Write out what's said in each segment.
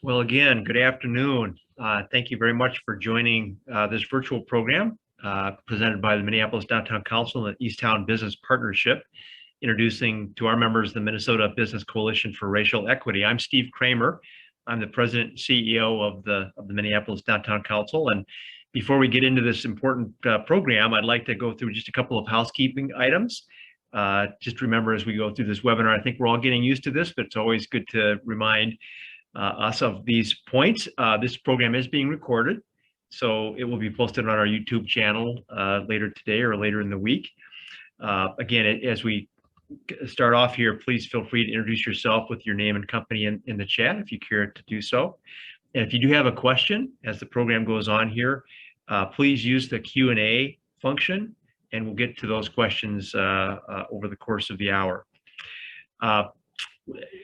Well, again, good afternoon. Thank you very much for joining this virtual program presented by the Minneapolis Downtown Council and the Easttown Business Partnership, introducing to our members the Minnesota Business Coalition for Racial Equity. I'm Steve Kramer. I'm the president and CEO of the Minneapolis Downtown Council. And before we get into this important program, I'd like to go through just a couple of housekeeping items. Just remember as we go through this webinar, I think we're all getting used to this, but it's always good to remind us of these points. This program is being recorded, so it will be posted on our YouTube channel later today or later in the week. Again, as we start off here, please feel free to introduce yourself with your name and company in the chat if you care to do so. And if you do have a question as the program goes on here, please use the Q&A function, and we'll get to those questions over the course of the hour.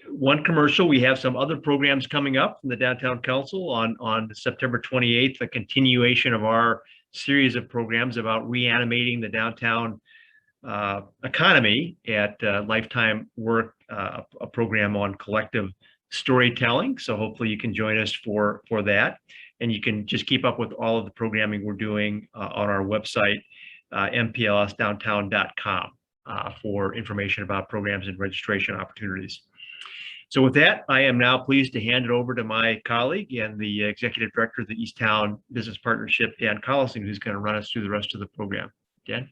One commercial, we have some other programs coming up from the Downtown Council on September 28th, a continuation of our series of programs about reanimating the downtown economy at Lifetime Work, a program on collective storytelling. So hopefully you can join us for that. And you can just keep up with all of the programming we're doing on our website, mplsdowntown.com, for information about programs and registration opportunities. So with that, I am now pleased to hand it over to my colleague and the Executive Director of the Easttown Business Partnership, Dan Collison, who's going to run us through the rest of the program. Dan?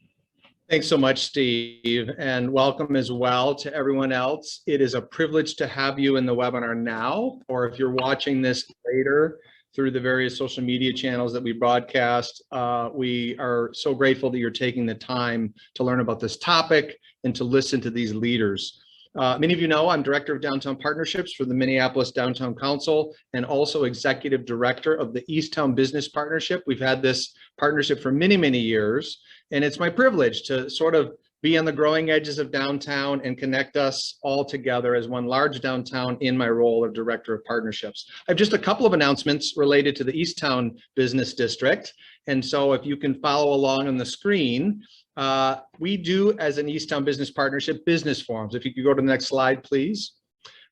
Thanks so much, Steve, and welcome as well to everyone else. It is a privilege to have you in the webinar now, or if you're watching this later through the various social media channels that we broadcast. We are so grateful that you're taking the time to learn about this topic and to listen to these leaders. Many of you know I'm Director of Downtown Partnerships for the Minneapolis Downtown Council and also Executive Director of the Easttown Business Partnership. We've had this partnership for many, many years, and it's my privilege to sort of be on the growing edges of downtown and connect us all together as one large downtown in my role of Director of Partnerships. I have just a couple of announcements related to the Easttown Business District, and so if you can follow along on the screen, we do, as an Easttown Business Partnership, business forums. If you could go to the next slide, please.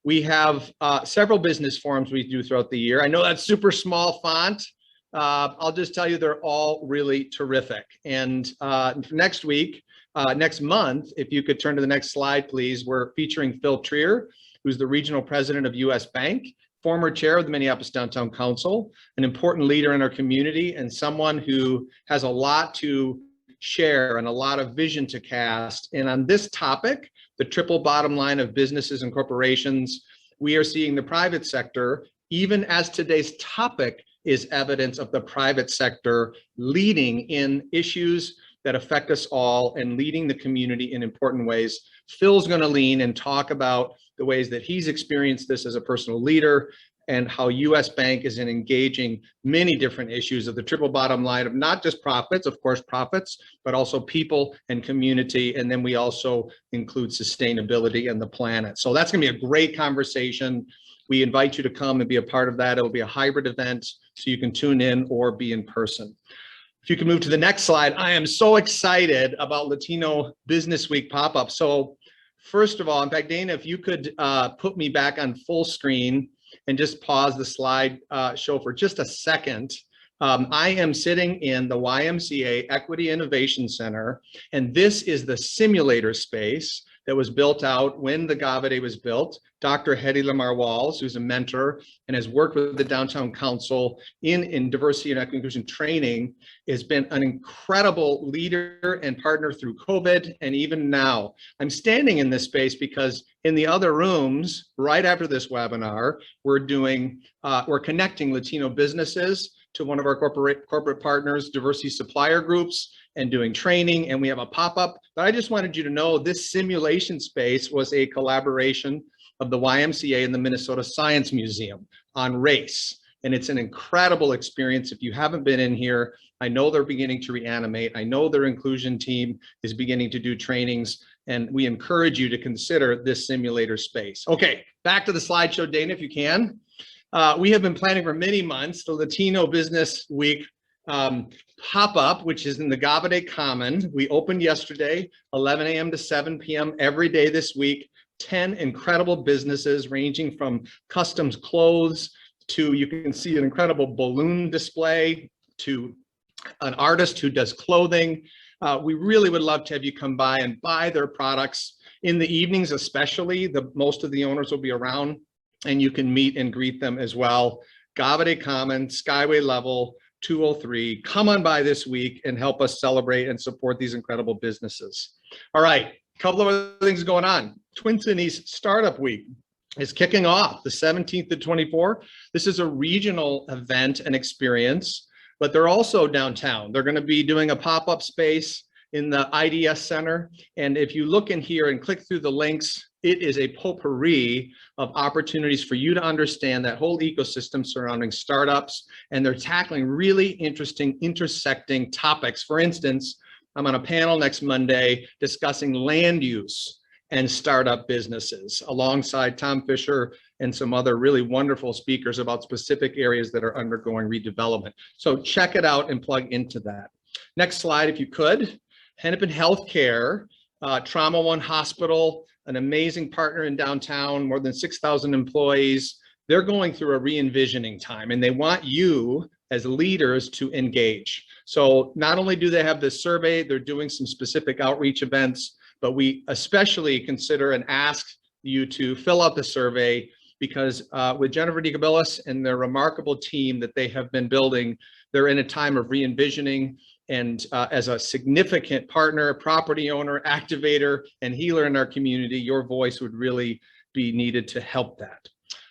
We have several business forums we do throughout the year. I know that's super small font. I'll just tell you they're all really terrific. And next month, if you could turn to the next slide, please, we're featuring Phil Trier, who's the Regional President of US Bank, former chair of the Minneapolis Downtown Council, an important leader in our community, and someone who has a lot to share and a lot of vision to cast. And on this topic, the triple bottom line of businesses and corporations, we are seeing the private sector, even as today's topic is evidence of the private sector leading in issues that affect us all and leading the community in important ways. Phil's going to lean and talk about the ways that he's experienced this as a personal leader and how US Bank is in engaging many different issues of the triple bottom line of not just profits, of course profits, but also people and community. And then we also include sustainability and the planet. So that's gonna be a great conversation. We invite you to come and be a part of that. It'll be a hybrid event, so you can tune in or be in person. If you can move to the next slide, I am so excited about Latino Business Week pop-up. So first of all, in fact, Dana, if you could put me back on full screen and just pause the slide show for just a second. I am sitting in the YMCA Equity Innovation Center, and this is the simulator space that was built out when the GAVADE was built. Dr. Hedy Lamar-Walls, who's a mentor and has worked with the Downtown Council in diversity and equity inclusion training, has been an incredible leader and partner through COVID and even now. I'm standing in this space because in the other rooms, right after this webinar, we're connecting Latino businesses to one of our corporate partners, diversity supplier groups, and doing training, and we have a pop-up. But I just wanted you to know this simulation space was a collaboration of the YMCA and the Minnesota Science Museum on race. And it's an incredible experience. If you haven't been in here, I know they're beginning to reanimate. I know their inclusion team is beginning to do trainings, and we encourage you to consider this simulator space. Okay, back to the slideshow, Dana, if you can. We have been planning for many months the Latino Business Week pop-up, which is in the GAVADE Common. We opened yesterday, 11 a.m. to 7 p.m. every day this week. 10 incredible businesses ranging from customs clothes to, you can see an incredible balloon display, to an artist who does clothing. We really would love to have you come by and buy their products. In the evenings especially, most of the owners will be around and you can meet and greet them as well. Gavade Common, Skyway Level 203. Come on by this week and help us celebrate and support these incredible businesses. All right, a couple of other things going on. Twin Cities Startup Week is kicking off the 17th to 24th. This is a regional event and experience, but they're also downtown. They're going to be doing a pop-up space in the IDS Center. And if you look in here and click through the links, it is a potpourri of opportunities for you to understand that whole ecosystem surrounding startups. And they're tackling really interesting, intersecting topics. For instance, I'm on a panel next Monday discussing land use and startup businesses alongside Tom Fisher and some other really wonderful speakers about specific areas that are undergoing redevelopment. So check it out and plug into that. Next slide, if you could. Hennepin Healthcare, Trauma One Hospital, an amazing partner in downtown, more than 6,000 employees. They're going through a re-envisioning time and they want you as leaders to engage. So not only do they have this survey, they're doing some specific outreach events, but we especially consider and ask you to fill out the survey because with Jennifer DeCabillas and their remarkable team that they have been building, they're in a time of re-envisioning. And as a significant partner, property owner, activator, and healer in our community, your voice would really be needed to help that.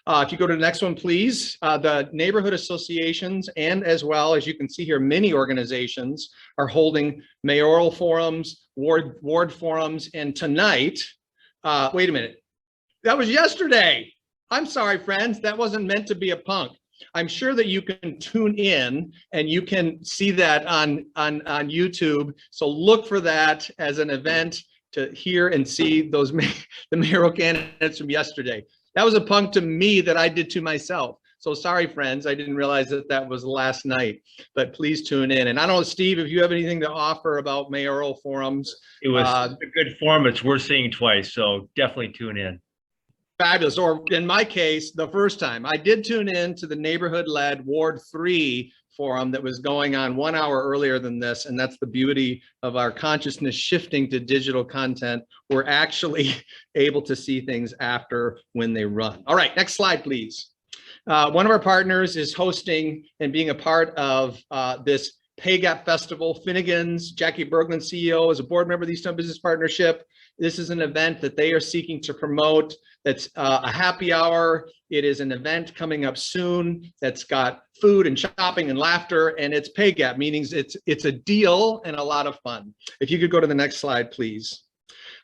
If you go to the next one, please. The neighborhood associations, and as well as you can see here, many organizations are holding mayoral forums, ward forums, and tonight, wait a minute, that was yesterday. I'm sorry, friends, that wasn't meant to be a punk. I'm sure that you can tune in and you can see that on YouTube. So look for that as an event to hear and see those the mayoral candidates from yesterday. That was a punk to me that I did to myself. So sorry, friends, I didn't realize that that was last night, but please tune in. And I don't know, Steve, if you have anything to offer about mayoral forums. It was a good forum. It's worth seeing twice. So definitely tune in. Fabulous. Or in my case, the first time I did tune in to the neighborhood-led Ward 3 forum that was going on 1 hour earlier than this. And that's the beauty of our consciousness shifting to digital content. We're actually able to see things after when they run. All right, next slide, please. One of our partners is hosting and being a part of this Pay Gap Festival. Finnegan's, Jackie Berglund, CEO, is a board member of the East Town Business Partnership. This is an event that they are seeking to promote. That's a happy hour. It is an event coming up soon that's got food and shopping and laughter, and it's pay gap, meaning it's a deal and a lot of fun. If you could go to the next slide, please.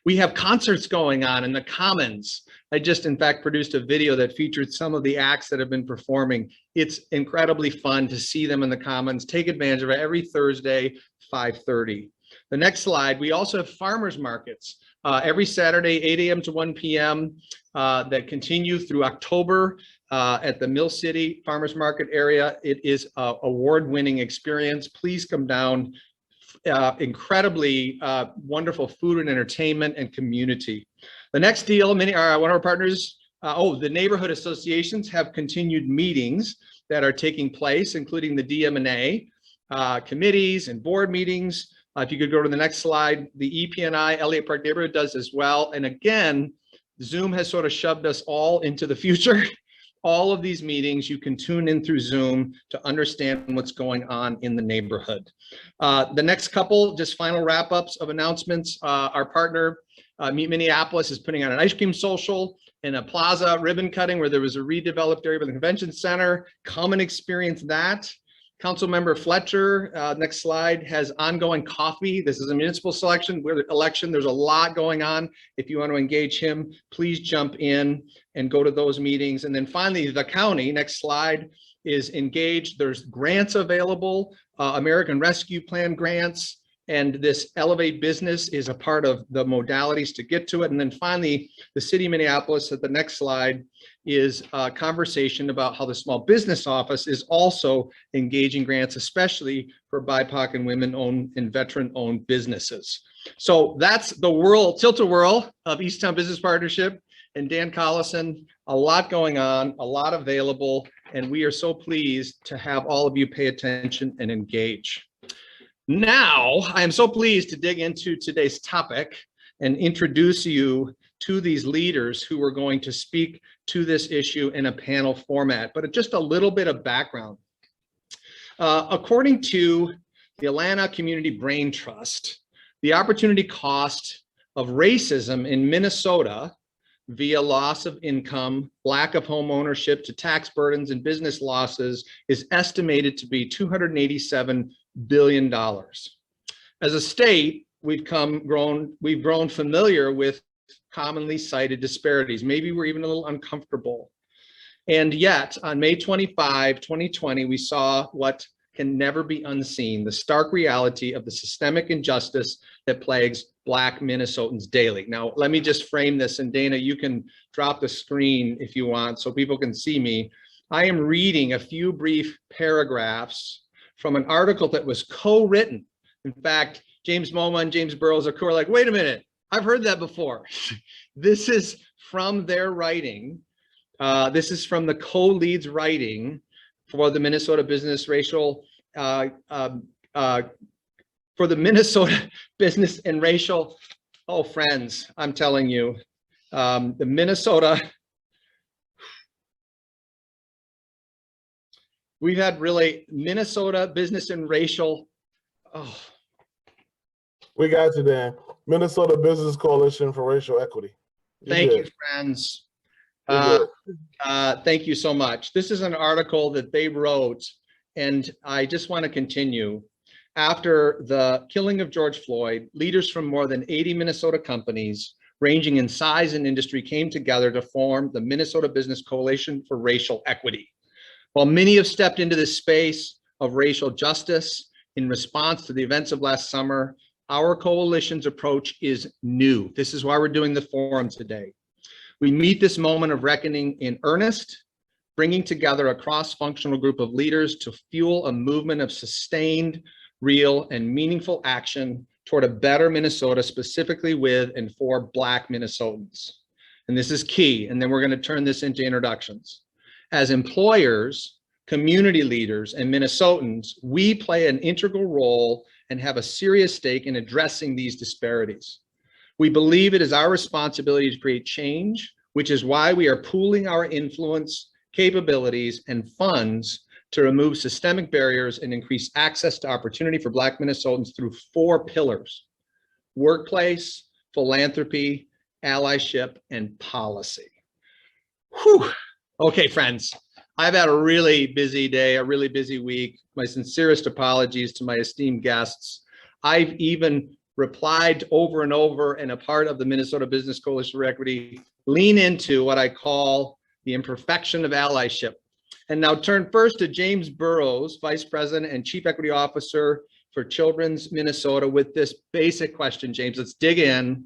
We have concerts going on in the Commons. I just, in fact, produced a video that featured some of the acts that have been performing. It's incredibly fun to see them in the Commons. Take advantage of it every Thursday, 5:30. The next slide, we also have farmers markets every Saturday, 8 a.m. to 1 p.m. That continue through October at the Mill City Farmers Market area. It is an award-winning experience. Please come down. Incredibly wonderful food and entertainment and community. The next deal, one of our partners, the neighborhood associations have continued meetings that are taking place, including the DM&A committees and board meetings. If you could go to the next slide, the EPNI Elliott Park neighborhood does as well. And again, Zoom has sort of shoved us all into the future. All of these meetings, you can tune in through Zoom to understand what's going on in the neighborhood. The next couple, just final wrap-ups of announcements. Our partner, Meet Minneapolis, is putting on an ice cream social and a plaza ribbon cutting where there was a redeveloped area by the convention center. Come and experience that. Councilmember Fletcher, next slide, has ongoing coffee. This is a municipal election. There's a lot going on. If you want to engage him, please jump in and go to those meetings. And then finally, the county, next slide, is engaged. There's grants available, American Rescue Plan grants, and this Elevate Business is a part of the modalities to get to it. And then finally, the city of Minneapolis at the next slide is a conversation about how the Small Business Office is also engaging grants, especially for BIPOC and women-owned and veteran-owned businesses. So that's the tilt-a-whirl of East Town Business Partnership. and Dan Collison. A lot going on, a lot available, and we are so pleased to have all of you pay attention and engage. Now, I am so pleased to dig into today's topic and introduce you to these leaders who are going to speak to this issue in a panel format, but just a little bit of background. According to the Atlanta Community Brain Trust, the opportunity cost of racism in Minnesota via loss of income, lack of home ownership to tax burdens and business losses is estimated to be $287 billion. As a state, we've grown familiar with commonly cited disparities. Maybe we're even a little uncomfortable. And yet, on May 25, 2020, we saw what can never be unseen, the stark reality of the systemic injustice that plagues Black Minnesotans daily. Now, let me just frame this, and Dana, you can drop the screen if you want so people can see me. I am reading a few brief paragraphs from an article that was co-written. In fact, James Moma and James Burrows are like, wait a minute, I've heard that before. This is from their writing. This is from the co-lead's writing for the Minnesota Business Racial, for the Minnesota Business and Racial, oh friends, I'm telling you, the Minnesota, we've had really Minnesota Business and Racial, oh. We got you, Dan. Minnesota Business Coalition for Racial Equity. Thank you, friends. Thank you so much. This is an article that they wrote, and I just want to continue. After the killing of George Floyd, leaders from more than 80 Minnesota companies, ranging in size and industry, came together to form the Minnesota Business Coalition for Racial Equity. While many have stepped into this space of racial justice in response to the events of last summer, our coalition's approach is new. This is why we're doing the forum today. We meet this moment of reckoning in earnest, bringing together a cross-functional group of leaders to fuel a movement of sustained, real, and meaningful action toward a better Minnesota, specifically with and for Black Minnesotans. And this is key, and then we're going to turn this into introductions. As employers, community leaders, and Minnesotans, we play an integral role and have a serious stake in addressing these disparities. We believe it is our responsibility to create change, which is why we are pooling our influence, capabilities, and funds to remove systemic barriers and increase access to opportunity for Black Minnesotans through 4 pillars: workplace, philanthropy, allyship, and policy. Whew. Okay, friends, I've had a really busy day, a really busy week. My sincerest apologies to my esteemed guests. I've even replied over and over, and a part of the Minnesota Business Coalition for Equity, lean into what I call the imperfection of allyship. And now turn first to James Burrows, Vice President and Chief Equity Officer for Children's Minnesota, with this basic question. James, let's dig in.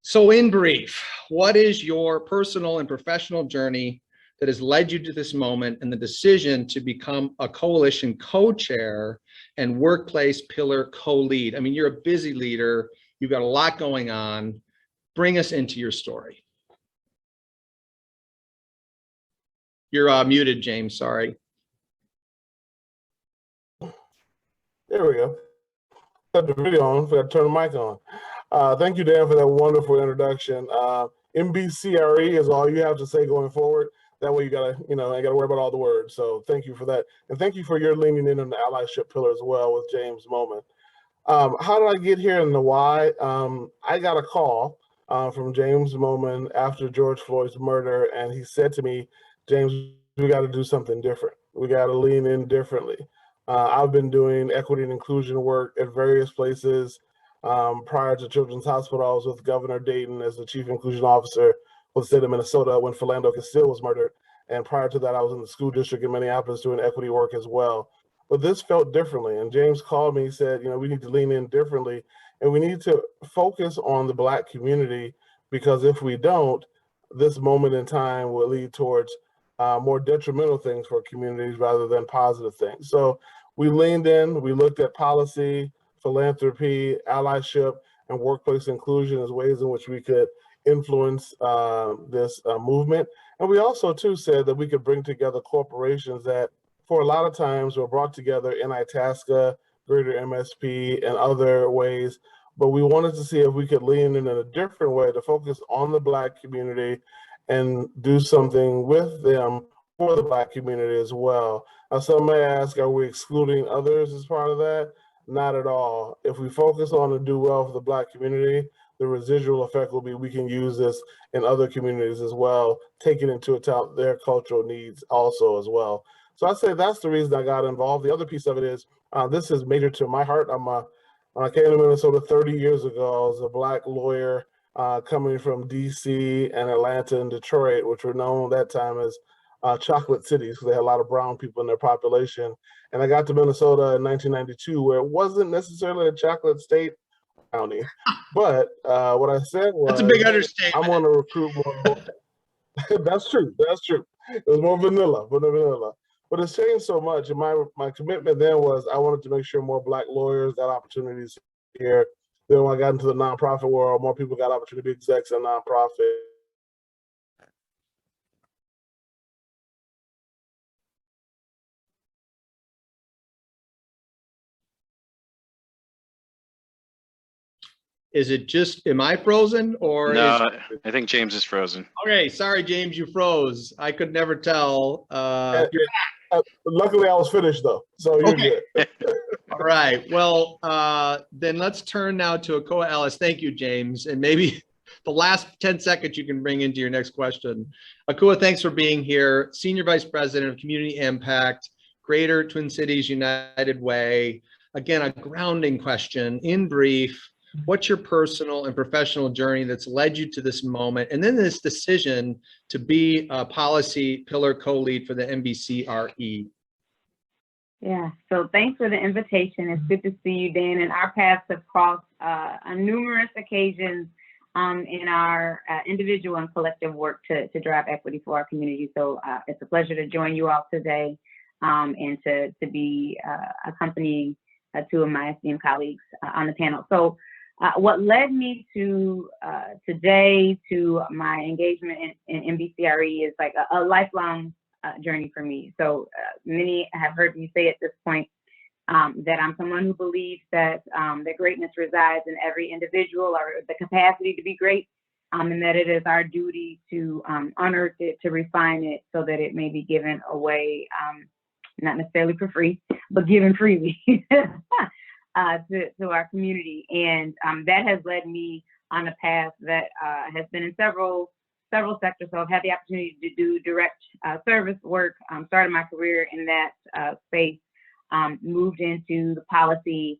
So in brief, what is your personal and professional journey that has led you to this moment and the decision to become a coalition co-chair and workplace pillar co-lead? I mean, you're a busy leader. You've got a lot going on. Bring us into your story. You're muted, James, sorry. There we go. Got the video on, forgot to turn the mic on. Thank you, Dan, for that wonderful introduction. MBCRE is all you have to say going forward. That way you gotta, ain't gotta worry about all the words. So thank you for that. And thank you for your leaning in on the allyship pillar as well with James Moment. How did I get here and the why? I got a call from James Moment after George Floyd's murder, and he said to me, James, we got to do something different. We got to lean in differently. I've been doing equity and inclusion work at various places. Prior to Children's Hospital, I was with Governor Dayton as the Chief Inclusion Officer for the state of Minnesota when Philando Castile was murdered. And prior to that, I was in the school district in Minneapolis doing equity work as well. But this felt differently. And James called me and said, we need to lean in differently. And we need to focus on the Black community, because if we don't, this moment in time will lead towards more detrimental things for communities rather than positive things. So we leaned in, we looked at policy, philanthropy, allyship, and workplace inclusion as ways in which we could influence this movement. And we also too said that we could bring together corporations that for a lot of times were brought together in Itasca, Greater MSP, and other ways. But we wanted to see if we could lean in a different way to focus on the Black community and do something with them for the Black community as well. Now, some may ask, are we excluding others as part of that? Not at all. If we focus on and do well for the Black community, the residual effect will be we can use this in other communities as well, taking into account their cultural needs also as well. So I'd say that's the reason I got involved. The other piece of it is, this is major to my heart. When I came to Minnesota 30 years ago, I was a Black lawyer coming from DC and Atlanta and Detroit, which were known at that time as chocolate cities because they had a lot of brown people in their population. And I got to Minnesota in 1992, where it wasn't necessarily a chocolate state county. But what I said was, That's a big understatement. I want to recruit more. That's true. That's true. It was more vanilla. But it's changed so much. And my commitment then was I wanted to make sure more Black lawyers got opportunities here. Then when I got into the nonprofit world, more people got opportunity to be execs in nonprofit. Is it just, am I frozen or? No, I think James is frozen. Okay, sorry, James, you froze. I could never tell. Luckily, I was finished though, so you're Okay. good. All right, well, then let's turn now to Akua Ellis. Thank you, James. And maybe the last 10 seconds you can bring into your next question. Akua, thanks for being here. Senior Vice President of Community Impact, Greater Twin Cities United Way. Again, a grounding question. In brief, what's your personal and professional journey that's led you to this moment? And then this decision to be a policy pillar co-lead for the MBCRE. Yeah, so thanks for the invitation. It's good to see you, Dan. And our paths have crossed on numerous occasions in our individual and collective work to drive equity for our community. So it's a pleasure to join you all today and to be accompanying two of my esteemed colleagues on the panel. So what led me to today to my engagement in MBCRE is like a lifelong journey for me. So many have heard me say at this point that I'm someone who believes that that greatness resides in every individual, or the capacity to be great, and that it is our duty to unearth it, to refine it, so that it may be given away, not necessarily for free, but given freely. To our community. And that has led me on a path that has been in several sectors. So I've had the opportunity to do direct service work, started my career in that space, moved into the policy,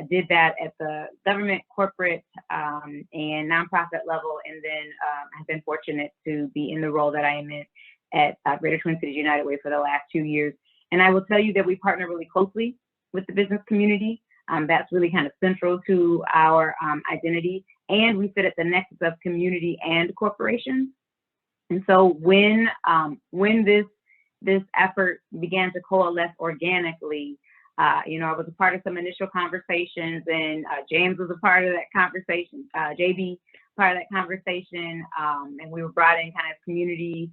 did that at the government, corporate, and nonprofit level, and then have been fortunate to be in the role that I am in at Greater Twin Cities United Way for the last 2 years. And I will tell you that we partner really closely with the business community. That's really kind of central to our identity. And we sit at the nexus of community and corporations. And so when this effort began to coalesce organically, I was a part of some initial conversations, and James was a part of that conversation, JB part of that conversation, and we were brought in kind of community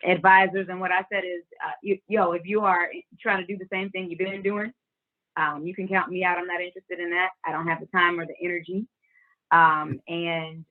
advisors. And what I said is, if you are trying to do the same thing you've been doing, you can count me out. I'm not interested in that. I don't have the time or the energy. And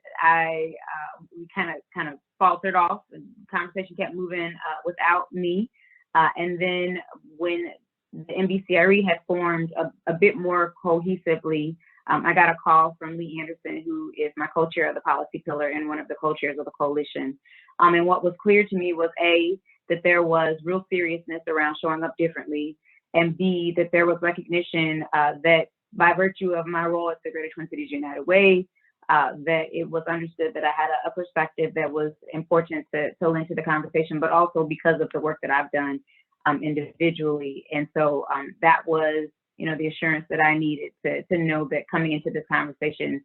we kind of faltered off, and the conversation kept moving without me. And then when the MBCRE had formed a bit more cohesively, I got a call from Lee Anderson, who is my co-chair of the policy pillar and one of the co-chairs of the coalition. And what was clear to me was A, that there was real seriousness around showing up differently, and B, that there was recognition that by virtue of my role at the Greater Twin Cities United Way, that it was understood that I had a perspective that was important to lend to the conversation, but also because of the work that I've done individually. And so that was, the assurance that I needed to know that coming into this conversation,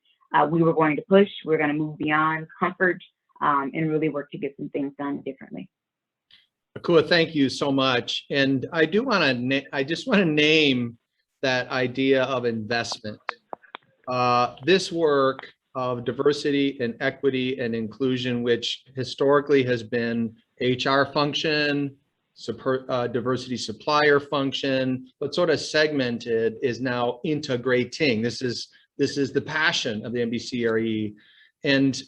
we were going to push, we're going to move beyond comfort and really work to get some things done differently. Akua, thank you so much. And I just want to name that idea of investment. This work of diversity and equity and inclusion, which historically has been HR function, diversity supplier function, but sort of segmented, is now integrating. This is the passion of the NBCRE, and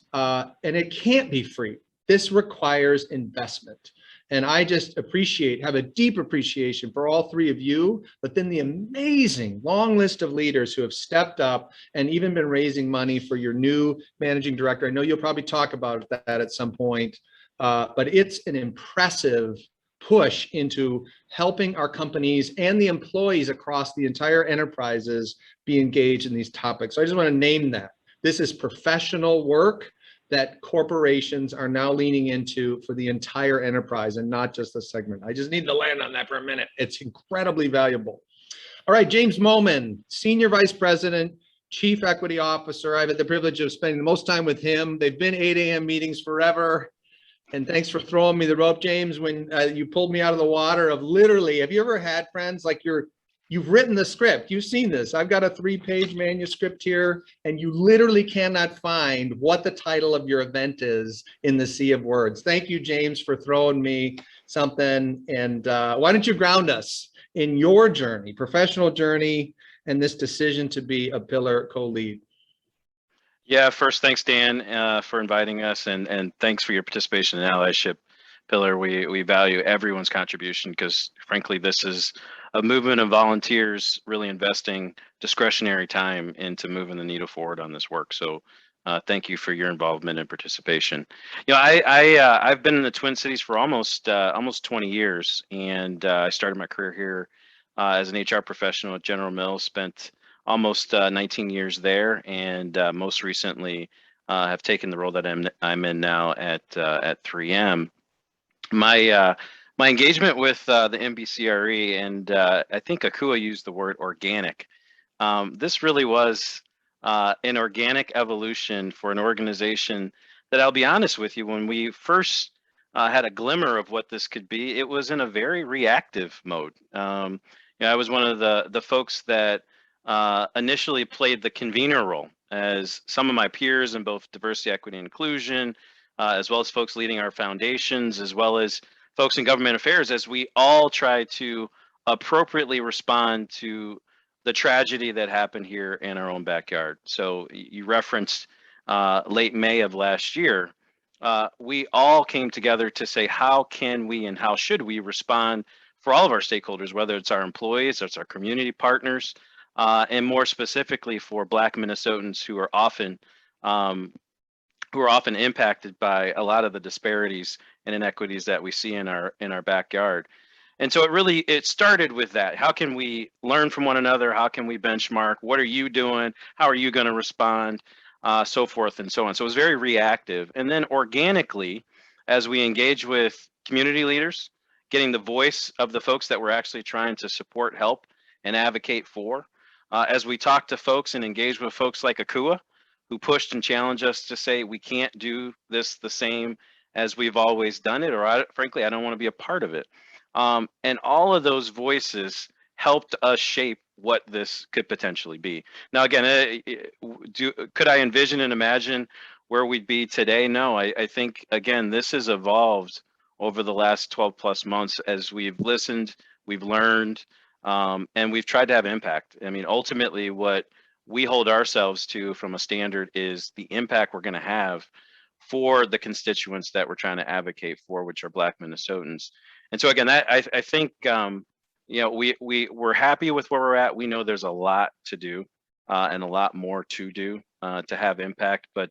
it can't be free. This requires investment. And I just have a deep appreciation for all three of you, but then the amazing long list of leaders who have stepped up and even been raising money for your new managing director. I know you'll probably talk about that at some point, but it's an impressive push into helping our companies and the employees across the entire enterprises be engaged in these topics. So I just want to name that. This is professional work that corporations are now leaning into for the entire enterprise and not just the segment. I just need to land on that for a minute. It's incredibly valuable. All right, James Moman, Senior Vice President, Chief Equity Officer. I've had the privilege of spending the most time with him. They've been 8 a.m. meetings forever. And thanks for throwing me the rope, James, when you pulled me out of the water of literally, have you ever had friends like you've written the script, you've seen this. I've got a 3-page manuscript here, and you literally cannot find what the title of your event is in the sea of words. Thank you, James, for throwing me something. And why don't you ground us in your journey, professional journey, and this decision to be a pillar co-lead? Yeah, first, thanks, Dan, for inviting us, and thanks for your participation in Allyship Pillar. We value everyone's contribution because, frankly, this is a movement of volunteers really investing discretionary time into moving the needle forward on this work. So thank you for your involvement and participation. You know, I've been in the Twin Cities for almost 20 years, and I started my career here as an HR professional at General Mills, spent almost 19 years there, and most recently have taken the role that I'm in now at 3M. My engagement with the NBCRE, and I think Akua used the word organic. This really was an organic evolution for an organization that, I'll be honest with you, when we first had a glimmer of what this could be, it was in a very reactive mode. I was one of the folks that initially played the convener role, as some of my peers in both diversity, equity, and inclusion, as well as folks leading our foundations, as well as folks in government affairs, as we all try to appropriately respond to the tragedy that happened here in our own backyard. So you referenced late May of last year. We all came together to say, how can we and how should we respond for all of our stakeholders, whether it's our employees, it's our community partners, and more specifically for Black Minnesotans who are often impacted by a lot of the disparities and inequities that we see in our backyard. And so it started with that. How can we learn from one another? How can we benchmark? What are you doing? How are you going to respond? So forth and so on. So it was very reactive. And then organically, as we engage with community leaders, getting the voice of the folks that we're actually trying to support, help, and advocate for, as we talk to folks and engage with folks like Akua, who pushed and challenged us to say we can't do this the same as we've always done it, or frankly, I don't want to be a part of it. And all of those voices helped us shape what this could potentially be. Now, again, could I envision and imagine where we'd be today? No, I think, again, this has evolved over the last 12 plus months as we've listened, we've learned, and we've tried to have impact. I mean, ultimately, what we hold ourselves to from a standard is the impact we're going to have for the constituents that we're trying to advocate for, which are Black Minnesotans. And so again, I think we're happy with where we're at. We know there's a lot to do and a lot more to do to have impact. But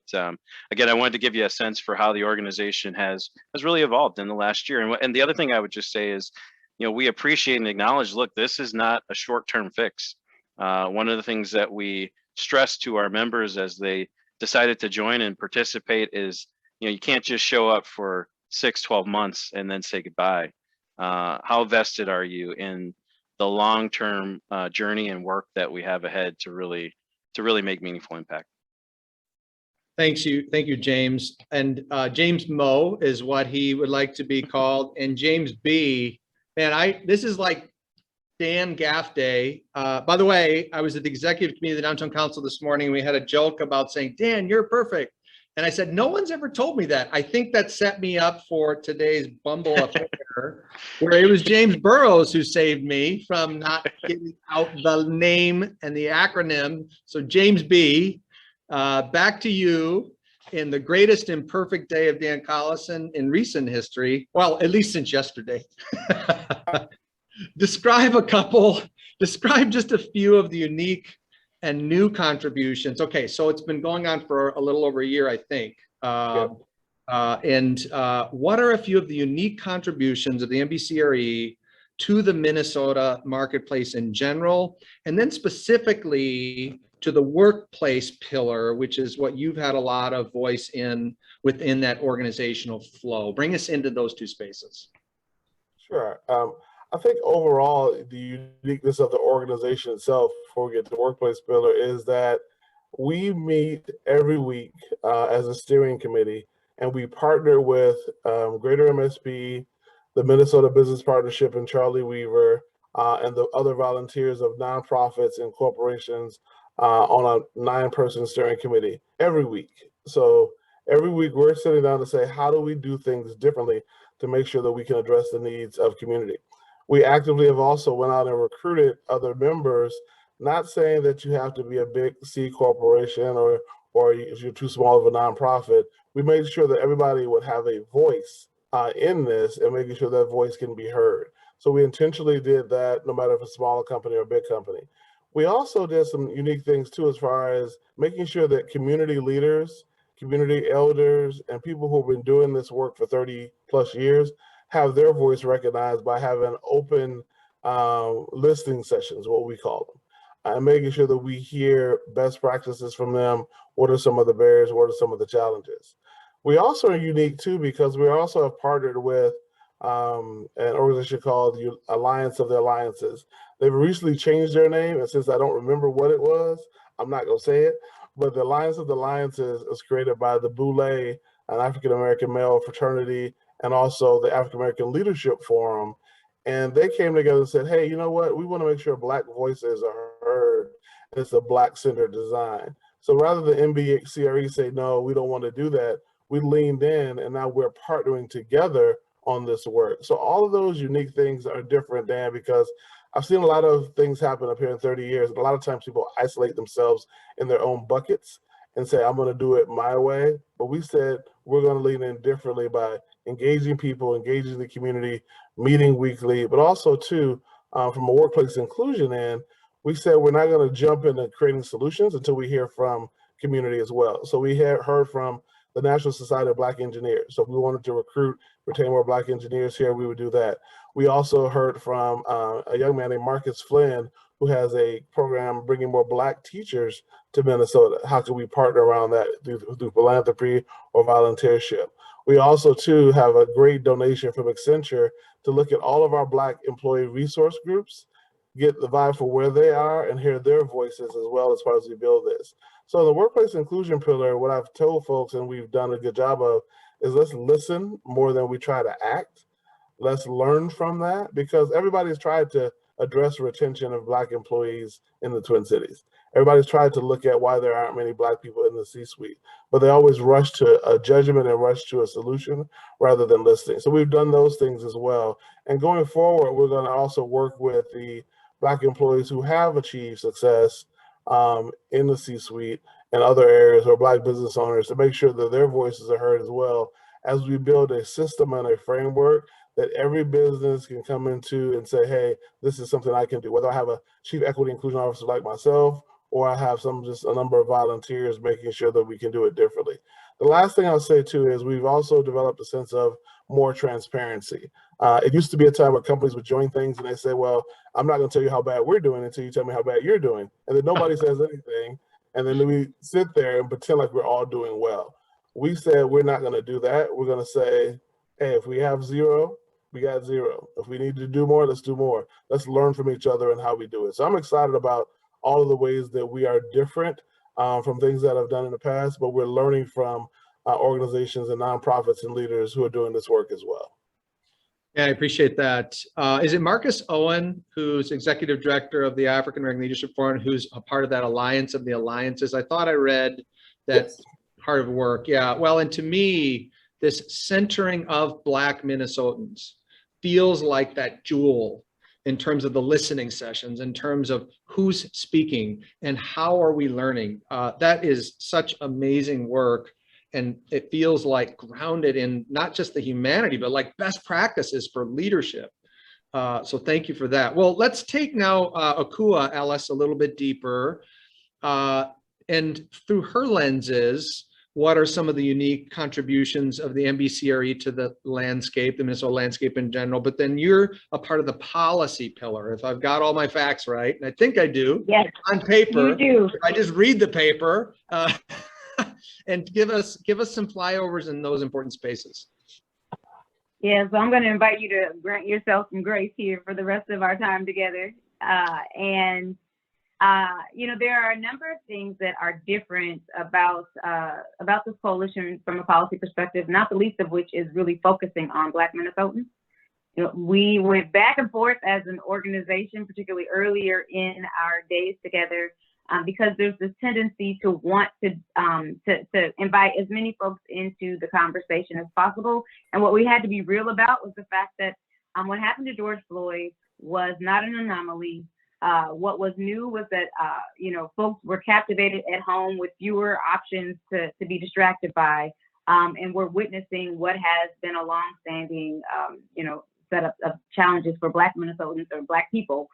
again, I wanted to give you a sense for how the organization has really evolved in the last year. And the other thing I would just say is, we appreciate and acknowledge, look, this is not a short-term fix. One of the things that we stress to our members as they decided to join and participate is, you can't just show up for 6-12 months and then say goodbye. How vested are you in the long-term journey and work that we have ahead to really make meaningful impact? Thank you, James. And James Mo is what he would like to be called. And James B, man, this is like Dan Gaff Day. By the way, I was at the executive committee of the Downtown Council this morning. We had a joke about saying, Dan, you're perfect. And I said, no one's ever told me that. I think that set me up for today's Bumble affair, where it was James Burrows who saved me from not getting out the name and the acronym. So James B, back to you in the greatest imperfect day of Dan Collison in recent history. Well, at least since yesterday. Describe just a few of the unique and new contributions. Okay, so it's been going on for a little over a year, I think. What are a few of the unique contributions of the MBCRE to the Minnesota marketplace in general, and then specifically to the workplace pillar, which is what you've had a lot of voice in within that organizational flow? Bring us into those two spaces. Sure. I think overall, the uniqueness of the organization itself, before we get to the workplace pillar, is that we meet every week as a steering committee, and we partner with Greater MSP, the Minnesota Business Partnership, and Charlie Weaver, and the other volunteers of nonprofits and corporations on a 9-person steering committee every week. So every week we're sitting down to say, how do we do things differently to make sure that we can address the needs of community? We actively have also went out and recruited other members, not saying that you have to be a big C corporation or if you're too small of a nonprofit. We made sure that everybody would have a voice in this and making sure that voice can be heard. So we intentionally did that, no matter if it's a smaller company or a big company. We also did some unique things too, as far as making sure that community leaders, community elders, and people who've been doing this work for 30 plus years have their voice recognized by having open listening sessions, what we call them, and making sure that we hear best practices from them. What are some of the barriers? What are some of the challenges? We also are unique too, because we also have partnered with an organization called the Alliance of the Alliances. They've recently changed their name, and since I don't remember what it was, I'm not going to say it, but the Alliance of the Alliances is created by the Boule, an African-American male fraternity, and also the African American Leadership Forum. And they came together and said, hey, you know what? We want to make sure Black voices are heard. And it's a Black-centered design. So rather than MBCRE say, no, we don't want to do that, we leaned in, and now we're partnering together on this work. So all of those unique things are different, Dan, because I've seen a lot of things happen up here in 30 years. And a lot of times people isolate themselves in their own buckets and say, I'm going to do it my way. But we said, we're going to lean in differently by engaging people, engaging the community, meeting weekly, but also too, from a workplace inclusion end, we said we're not going to jump into creating solutions until we hear from community as well. So we heard from the National Society of Black Engineers. So if we wanted to recruit, retain more Black engineers here, we would do that. We also heard from a young man named Marcus Flynn, who has a program bringing more Black teachers to Minnesota. How can we partner around that through philanthropy or volunteership? We also, too, have a great donation from Accenture to look at all of our Black employee resource groups, get the vibe for where they are, and hear their voices as well as far as we build this. So the workplace inclusion pillar, what I've told folks, and we've done a good job of, is let's listen more than we try to act. Let's learn from that, because everybody's tried to address retention of Black employees in the Twin Cities. Everybody's tried to look at why there aren't many Black people in the C-suite, but they always rush to a judgment and rush to a solution rather than listening. So we've done those things as well. And going forward, we're going to also work with the Black employees who have achieved success in the C-suite and other areas, or Black business owners, to make sure that their voices are heard as well, as we build a system and a framework that every business can come into and say, hey, this is something I can do, whether I have a chief equity inclusion officer like myself, or I have just a number of volunteers making sure that we can do it differently. The last thing I'll say too is we've also developed a sense of more transparency. It used to be a time where companies would join things and they say, well, I'm not gonna tell you how bad we're doing until you tell me how bad you're doing. And then nobody says anything. And then we sit there and pretend like we're all doing well. We said, we're not gonna do that. We're gonna say, hey, if we have 0, we got 0. If we need to do more, let's do more. Let's learn from each other and how we do it. So I'm excited about all of the ways that we are different from things that I've done in the past, but we're learning from organizations and nonprofits and leaders who are doing this work as well. Yeah, I appreciate that. Is it Marcus Owen, who's executive director of the African American Leadership Forum, who's a part of that alliance of the alliances? I thought I read that Yes. part of work. Yeah. Well, and to me, this centering of Black Minnesotans feels like that jewel in terms of the listening sessions, in terms of who's speaking and how are we learning. That is such amazing work. And it feels like grounded in not just the humanity, but like best practices for leadership. So thank you for that. Well, let's take now Akua, Alice, a little bit deeper. And through her lenses, what are some of the unique contributions of the MBCRE to the landscape, the Minnesota landscape in general? But then you're a part of the policy pillar, if I've got all my facts right, and I think I do. Yes, on paper. you do. If I just read the paper, and give us some flyovers in those important spaces. Yeah, so I'm going to invite you to grant yourself some grace here for the rest of our time together. You know, there are a number of things that are different about this coalition from a policy perspective, not the least of which is really focusing on Black Minnesotans. You know, we went back and forth as an organization, particularly earlier in our days together, because there's this tendency to want to invite as many folks into the conversation as possible. And what we had to be real about was the fact that what happened to George Floyd was not an anomaly. What was new was that, you know, folks were captivated at home with fewer options to be distracted by, and we're witnessing what has been a longstanding, you know, set of challenges for Black Minnesotans or Black people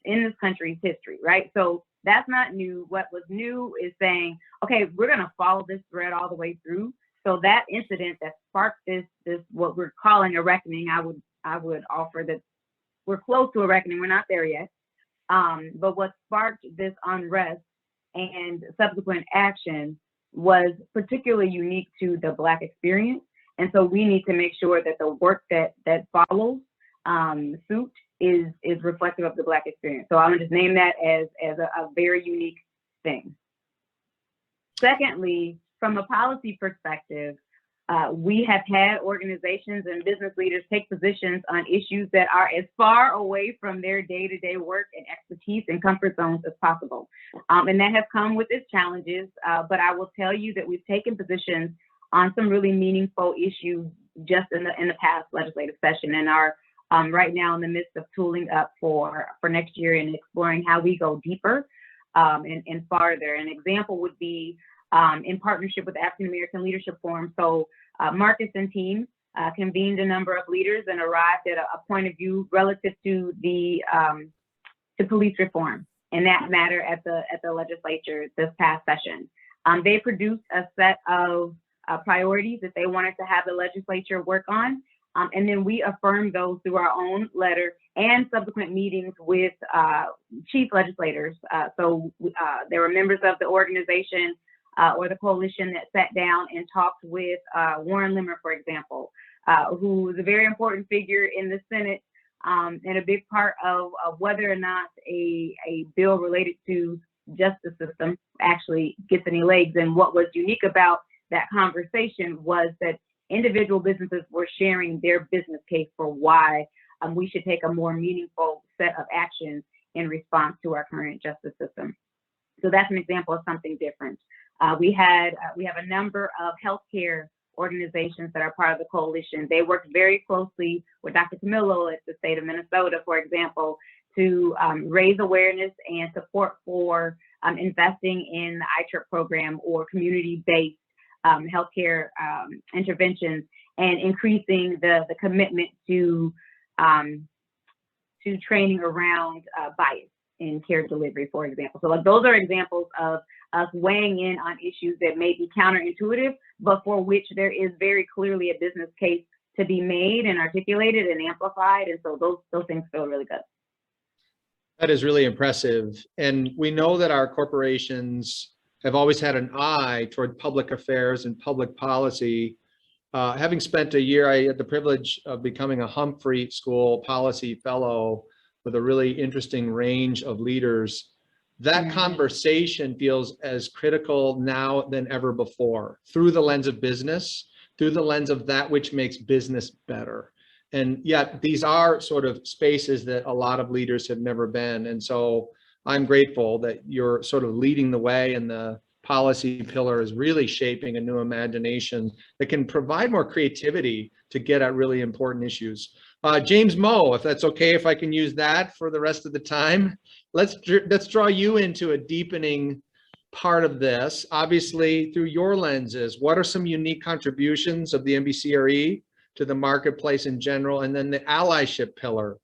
in this country's history, right? So that's not new. What was new is saying, okay, we're going to follow this thread all the way through. So that incident that sparked this what we're calling a reckoning, I would offer that we're close to a reckoning. We're not there yet. But what sparked this unrest and subsequent action was particularly unique to the Black experience. And so we need to make sure that the work that follows suit is reflective of the Black experience. So I'm gonna just name that as a very unique thing. Secondly, from a policy perspective, we have had organizations and business leaders take positions on issues that are as far away from their day-to-day work and expertise and comfort zones as possible. And that has come with its challenges, but I will tell you that we've taken positions on some really meaningful issues just in the past legislative session, and are right now in the midst of tooling up for next year and exploring how we go deeper and farther. An example would be in partnership with the African American Leadership Forum. So Marcus and team convened a number of leaders and arrived at a point of view relative to the to police reform and that matter at the legislature this past session. They produced a set of priorities that they wanted to have the legislature work on. And then we affirmed those through our own letter and subsequent meetings with chief legislators. So there were members of the organization or the coalition that sat down and talked with Warren Limmer, for example, who is a very important figure in the Senate and a big part of whether or not a bill related to justice system actually gets any legs. And what was unique about that conversation was that individual businesses were sharing their business case for why we should take a more meaningful set of actions in response to our current justice system. So that's an example of something different. We have a number of healthcare organizations that are part of the coalition. They worked very closely with Dr. Camillo at the state of Minnesota, for example, to raise awareness and support for investing in the ITRIP program or community-based healthcare interventions, and increasing the commitment to training around bias in care delivery, for example. So like, those are examples of us weighing in on issues that may be counterintuitive, but for which there is very clearly a business case to be made and articulated and amplified. And so those things feel really good. That is really impressive. And we know that our corporations have always had an eye toward public affairs and public policy. Having spent a year, I had the privilege of becoming a Humphrey School Policy Fellow with a really interesting range of leaders. That conversation feels as critical now than ever before, through the lens of business, through the lens of that which makes business better. And yet these are sort of spaces that a lot of leaders have never been. And so I'm grateful that you're sort of leading the way, and the policy pillar is really shaping a new imagination that can provide more creativity to get at really important issues. James Moe, if that's okay, if I can use that for the rest of the time, let's draw you into a deepening part of this. Obviously, through your lenses, what are some unique contributions of the NBCRE to the marketplace in general, and then the allyship pillar?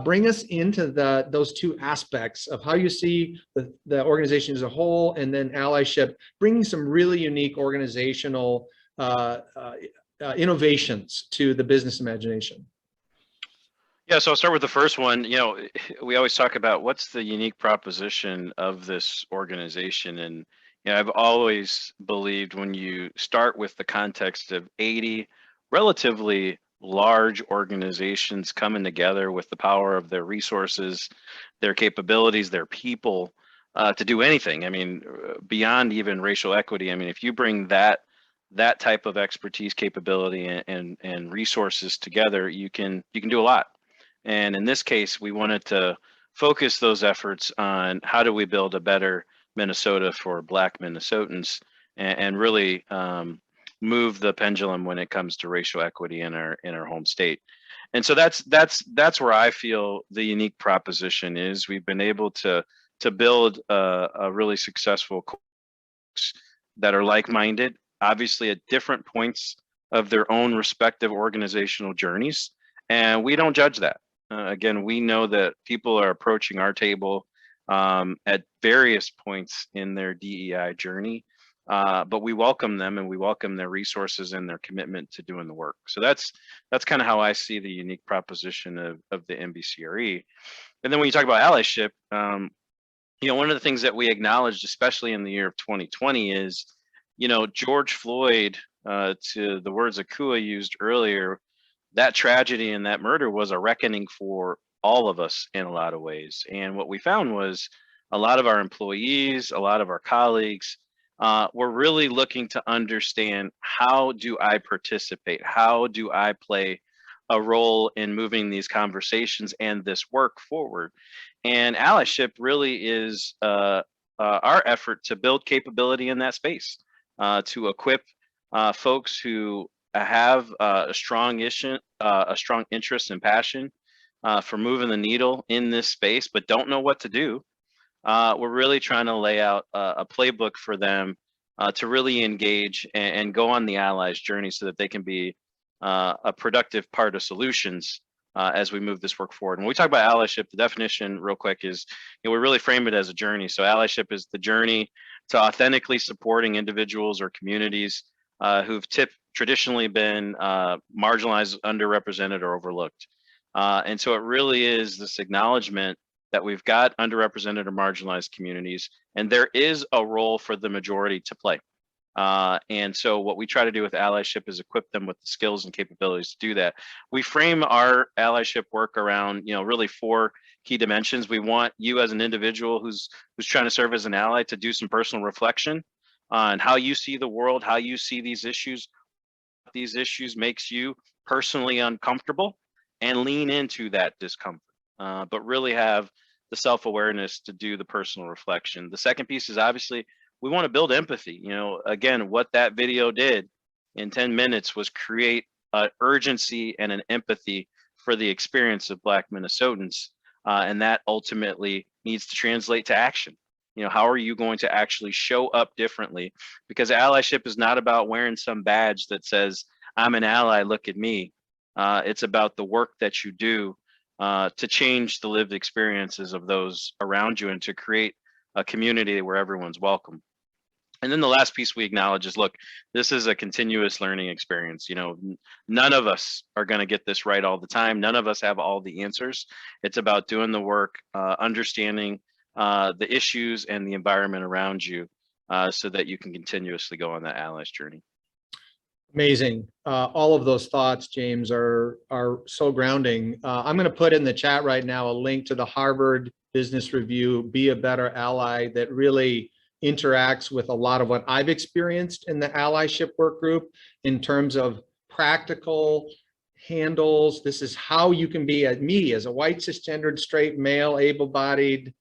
Bring us into those two aspects of how you see the organization as a whole, and then allyship, bringing some really unique organizational innovations to the business imagination. Yeah, so I'll start with the first one. You know, we always talk about what's the unique proposition of this organization. And, you know, I've always believed when you start with the context of 80 relatively large organizations coming together with the power of their resources, their capabilities, their people, to do anything. I mean, beyond even racial equity. I mean, if you bring that type of expertise, capability, and resources together, you can do a lot. And in this case, we wanted to focus those efforts on how do we build a better Minnesota for Black Minnesotans, and really move the pendulum when it comes to racial equity in our home state. And so that's where I feel the unique proposition is. We've been able to build a really successful course that are like-minded, obviously at different points of their own respective organizational journeys, and we don't judge that. Again, we know that people are approaching our table at various points in their DEI journey, but we welcome them, and we welcome their resources and their commitment to doing the work. So that's kind of how I see the unique proposition of the NBCRE. And then when you talk about allyship, you know, one of the things that we acknowledged, especially in the year of 2020, is, you know, George Floyd, to the words Akua used earlier, that tragedy and that murder was a reckoning for all of us in a lot of ways. And what we found was a lot of our employees, a lot of our colleagues, were really looking to understand, how do I participate? How do I play a role in moving these conversations and this work forward? And allyship really is our effort to build capability in that space, to equip folks who have a strong interest and passion for moving the needle in this space, but don't know what to do. We're really trying to lay out a playbook for them to really engage and go on the allies journey, so that they can be a productive part of solutions as we move this work forward. When we talk about allyship, the definition real quick is, you know, we really frame it as a journey. So allyship is the journey to authentically supporting individuals or communities who've traditionally been marginalized, underrepresented, or overlooked. And so it really is this acknowledgement that we've got underrepresented or marginalized communities, and there is a role for the majority to play. And so what we try to do with allyship is equip them with the skills and capabilities to do that. We frame our allyship work around, you know, really 4 key dimensions. We want you as an individual who's trying to serve as an ally to do some personal reflection on how you see the world, how you see these issues. These issues makes you personally uncomfortable, and lean into that discomfort, but really have the self-awareness to do the personal reflection. The second piece is, obviously, we want to build empathy. You know, again, what that video did in 10 minutes was create an urgency and an empathy for the experience of Black Minnesotans, and that ultimately needs to translate to action. You know, how are you going to actually show up differently? Because allyship is not about wearing some badge that says, I'm an ally, look at me. It's about the work that you do to change the lived experiences of those around you, and to create a community where everyone's welcome. And then the last piece we acknowledge is, look, this is a continuous learning experience. You know, none of us are going to get this right all the time. None of us have all the answers. It's about doing the work, understanding the issues and the environment around you, so that you can continuously go on that allies journey. Amazing. All of those thoughts, James, are so grounding. I'm going to put in the chat right now a link to the Harvard Business Review, Be a Better Ally, that really interacts with a lot of what I've experienced in the allyship work group in terms of practical, handles. This is how you can be me as a white, cisgendered, straight, male, able-bodied,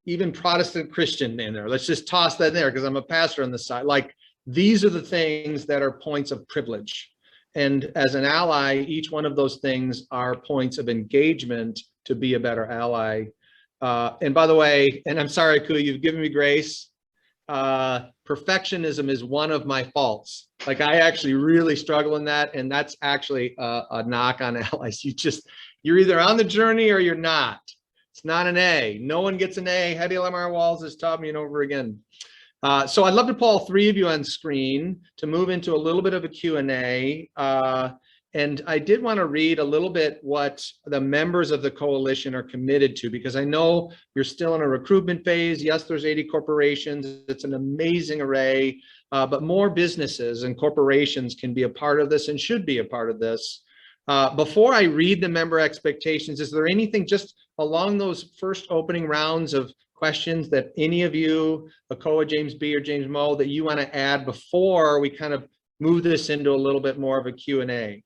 even Protestant Christian in there. Let's just toss that in there because I'm a pastor on the side. Like, these are the things that are points of privilege. And as an ally, each one of those things are points of engagement to be a better ally. And by the way, and I'm sorry, Akua, you've given me grace. Perfectionism is one of my faults. Like, I actually really struggle in that. And that's actually a knock on allies. You're either on the journey or you're not. It's not an A. No one gets an A. Hedy Lamarr Walls has taught me and over again. So I'd love to pull all three of you on screen to move into a little bit of a Q&A. And I did want to read a little bit what the members of the coalition are committed to, because I know you're still in a recruitment phase. Yes, there's 80 corporations. It's an amazing array, but more businesses and corporations can be a part of this and should be a part of this. Before I read the member expectations, is there anything just along those first opening rounds of questions that any of you, Akua, James B, or James Mo, that you want to add before we kind of move this into a little bit more of a Q&A?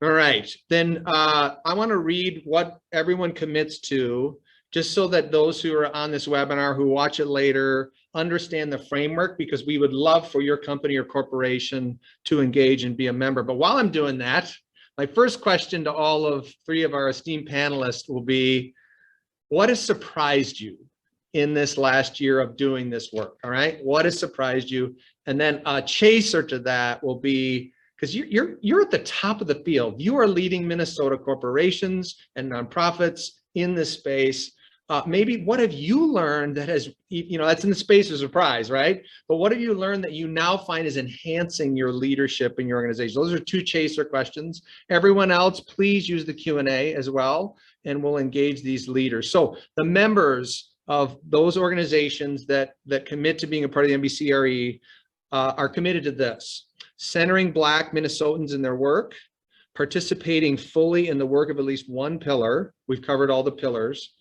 All right, then I want to read what everyone commits to, just so that those who are on this webinar, who watch it later, understand the framework, because we would love for your company or corporation to engage and be a member. But while I'm doing that, my first question to all of three of our esteemed panelists will be, what has surprised you in this last year of doing this work? All right, what has surprised you? And then a chaser to that will be, because you're at the top of the field. You are leading Minnesota corporations and nonprofits in this space. Maybe what have you learned that has, that's in the space of surprise, right? But what have you learned that you now find is enhancing your leadership in your organization? Those are two chaser questions. Everyone else, please use the Q&A as well, and we'll engage these leaders. So the members of those organizations that commit to being a part of the NBCRE are committed to this: centering Black Minnesotans in their work, participating fully in the work of at least one pillar. We've covered all the pillars.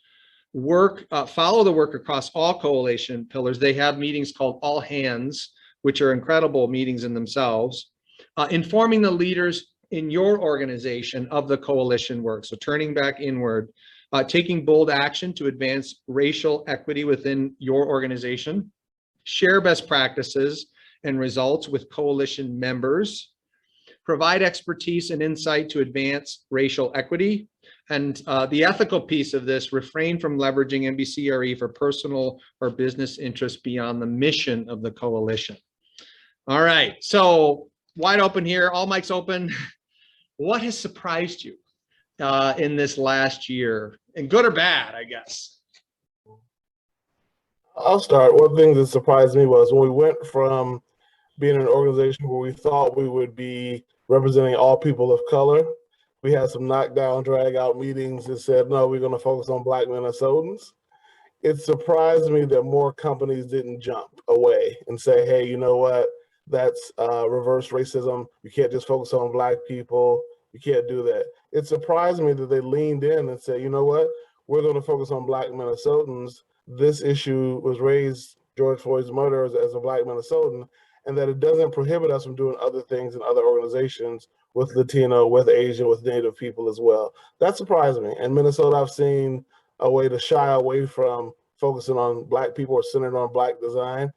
Follow the work across all coalition pillars. They have meetings called All Hands, which are incredible meetings in themselves. Informing the leaders in your organization of the coalition work. So turning back inward, taking bold action to advance racial equity within your organization. Share best practices and results with coalition members, provide expertise and insight to advance racial equity, and the ethical piece of this: refrain from leveraging NBCRE for personal or business interests beyond the mission of the coalition. All right, so wide open here, all mics open. What has surprised you in this last year, and good or bad, I guess? I'll start. One thing that surprised me was when we went from being an organization where we thought we would be representing all people of color, we had some knockdown, drag out meetings that said, no, we're going to focus on Black Minnesotans. It surprised me that more companies didn't jump away and say, hey, you know what? That's reverse racism. You can't just focus on Black people. You can't do that. It surprised me that they leaned in and said, you know what? We're going to focus on Black Minnesotans. This issue was raised, George Floyd's murder, as a Black Minnesotan, and that it doesn't prohibit us from doing other things in other organizations with Latino, with Asian, with Native people as well. That surprised me. In Minnesota, I've seen a way to shy away from focusing on Black people or centered on Black design.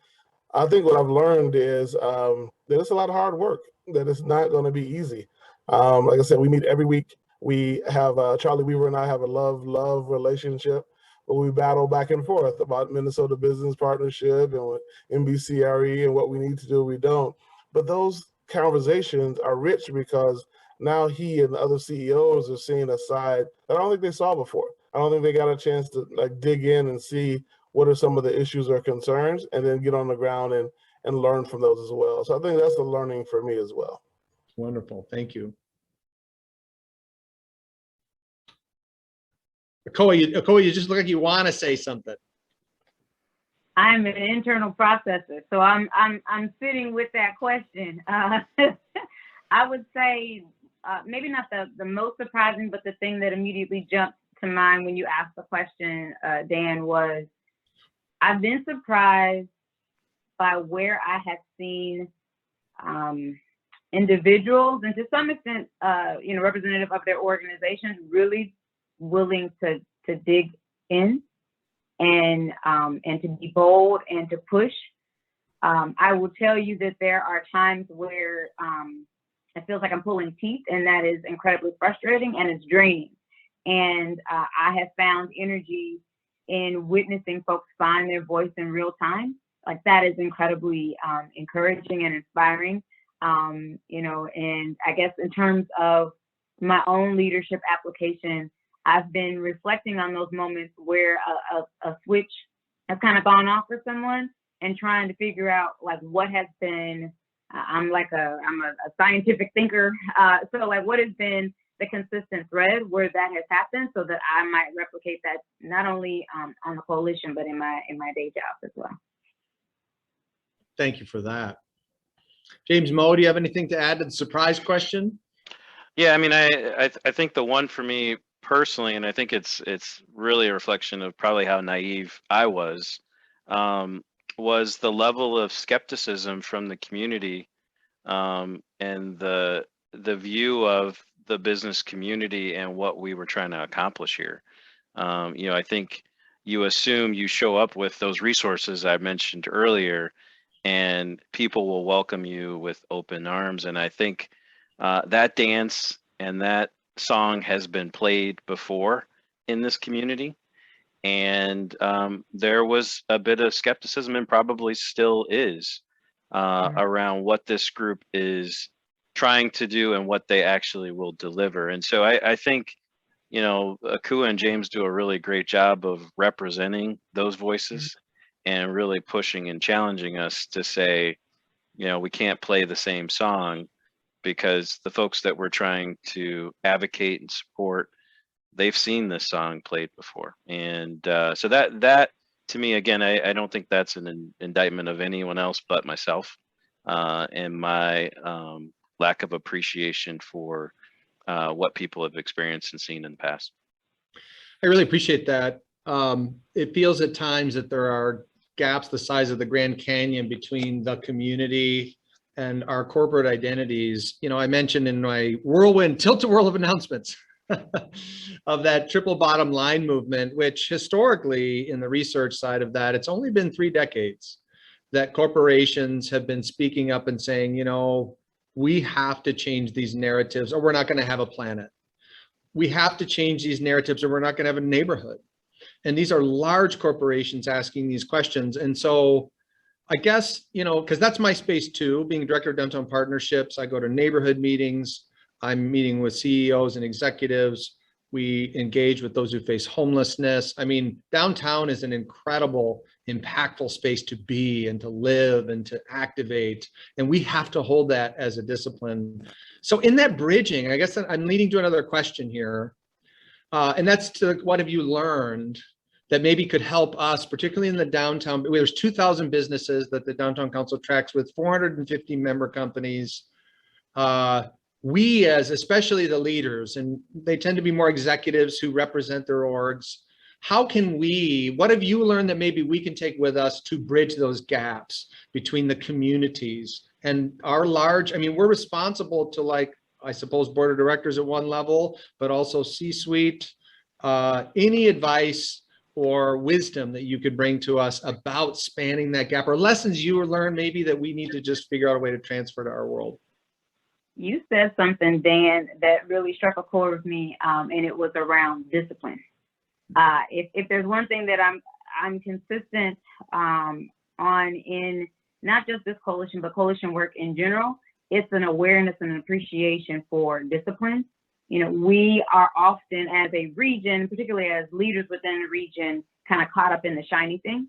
I think what I've learned is that it's a lot of hard work, that it's not going to be easy. Like I said, we meet every week. We have, Charlie Weaver and I have a love relationship, but we battle back and forth about Minnesota Business Partnership and with NBCRE and what we need to do, we don't. But those conversations are rich because now he and the other CEOs are seeing a side that I don't think they saw before. I don't think they got a chance to dig in and see what are some of the issues or concerns, and then get on the ground and learn from those as well. So I think that's the learning for me as well. Wonderful, thank you. Akua, you just look like you want to say something. I'm an internal processor, so I'm sitting with that question. I would say maybe not the most surprising, but the thing that immediately jumped to mind when you asked the question, Dan, was I've been surprised by where I have seen individuals and to some extent, representative of their organizations really willing to dig in and to be bold and to push. I will tell you that there are times where it feels like I'm pulling teeth, and that is incredibly frustrating and it's draining. And I have found energy in witnessing folks find their voice in real time. Like that is incredibly encouraging and inspiring. And I guess in terms of my own leadership application, I've been reflecting on those moments where a switch has kind of gone off for someone and trying to figure out like what has been, I'm a scientific thinker. So like what has been the consistent thread where that has happened so that I might replicate that not only on the coalition, but in my day job as well. Thank you for that. James Moe, do you have anything to add to the surprise question? Yeah, I mean, I think the one for me personally, and I think it's really a reflection of probably how naive I was the level of skepticism from the community and the view of the business community and what we were trying to accomplish here. I think you assume you show up with those resources I mentioned earlier, and people will welcome you with open arms. And I think that dance and that song has been played before in this community. And there was a bit of skepticism, and probably still is, around what this group is trying to do and what they actually will deliver. And so I think, Akua and James do a really great job of representing those voices and really pushing and challenging us to say, we can't play the same song, because the folks that we're trying to advocate and support, they've seen this song played before. And so that to me, again, I don't think that's an indictment of anyone else but myself and my lack of appreciation for what people have experienced and seen in the past. I really appreciate that. It feels at times that there are gaps the size of the Grand Canyon between the community and our corporate identities. I mentioned in my whirlwind tilt-a-whirl of announcements of that triple bottom line movement, which historically in the research side of that, it's only been 3 decades that corporations have been speaking up and saying, we have to change these narratives or we're not going to have a planet. We have to change these narratives or we're not going to have a neighborhood. And these are large corporations asking these questions. And so I guess, because that's my space too, being director of downtown partnerships, I go to neighborhood meetings. I'm meeting with CEOs and executives. We engage with those who face homelessness. I mean, downtown is an incredible, impactful space to be and to live and to activate. And we have to hold that as a discipline. So in that bridging, I guess I'm leading to another question here. And that's to what have you learned that maybe could help us, particularly in the downtown? There's 2,000 businesses that the Downtown Council tracks with 450 member companies. We as especially the leaders, and they tend to be more executives who represent their orgs. What have you learned that maybe we can take with us to bridge those gaps between the communities and our we're responsible to, like, I suppose, board of directors at one level, but also C-suite. Any advice or wisdom that you could bring to us about spanning that gap, or lessons you learned maybe that we need to just figure out a way to transfer to our world? You said something, Dan, that really struck a chord with me, and it was around discipline. If there's one thing that I'm consistent on in not just this coalition, but coalition work in general, it's an awareness and an appreciation for discipline. We are often, as a region, particularly as leaders within the region, kind of caught up in the shiny thing.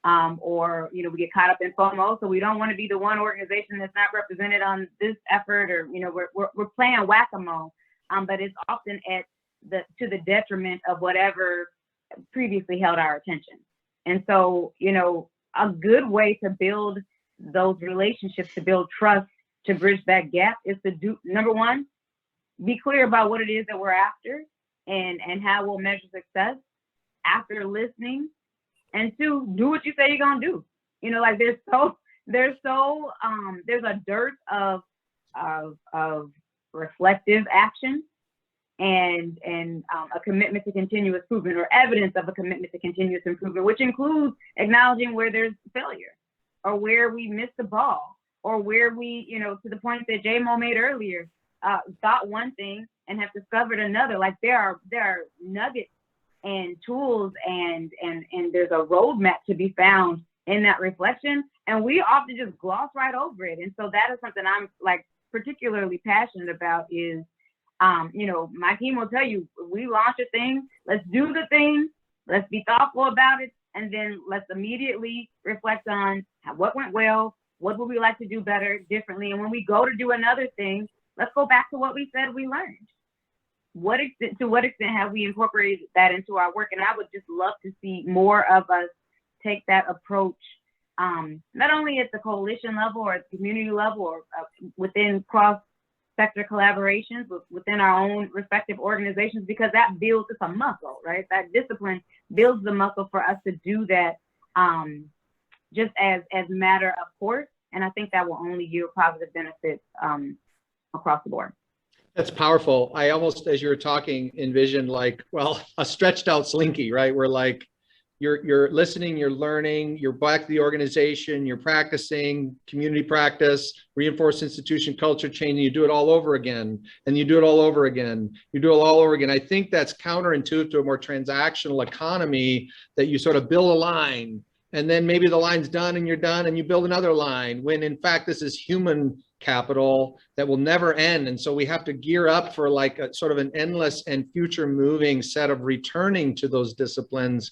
Or we get caught up in FOMO, so we don't want to be the one organization that's not represented on this effort, or we're playing whack-a-mole, but it's often to the detriment of whatever previously held our attention. And so a good way to build those relationships, to build trust, to bridge that gap, is to do, number one, be clear about what it is that we're after and how we'll measure success after listening. And 2, do what you say you're gonna do. There's a dearth of of reflective action and a commitment to continuous improvement, or evidence of a commitment to continuous improvement, which includes acknowledging where there's failure or where we missed the ball or where we, to the point that J-Mo made earlier, thought one thing and have discovered another. Like there are nuggets and tools and there's a roadmap to be found in that reflection. And we often just gloss right over it. And so that is something I'm like particularly passionate about is, my team will tell you, we launch a thing, let's do the thing, let's be thoughtful about it, and then let's immediately reflect on what went well, what would we like to do better, differently. And when we go to do another thing, let's go back to what we said we learned. To what extent have we incorporated that into our work? And I would just love to see more of us take that approach, not only at the coalition level or at the community level or within cross-sector collaborations within our own respective organizations, because that builds, it's a muscle, right? That discipline builds the muscle for us to do that just as matter of course. And I think that will only yield positive benefits across the board. That's powerful. I almost, as you were talking, envisioned like, well, a stretched out Slinky, right? Where like you're listening, you're learning, you're back to the organization, you're practicing community practice, reinforce institution culture change, and you do it all over again, and you do it all over again. You do it all over again. I think that's counterintuitive to a more transactional economy, that you sort of build a line and then maybe the line's done and you're done and you build another line, when in fact this is human capital that will never end. And so we have to gear up for like a sort of an endless and future moving set of returning to those disciplines,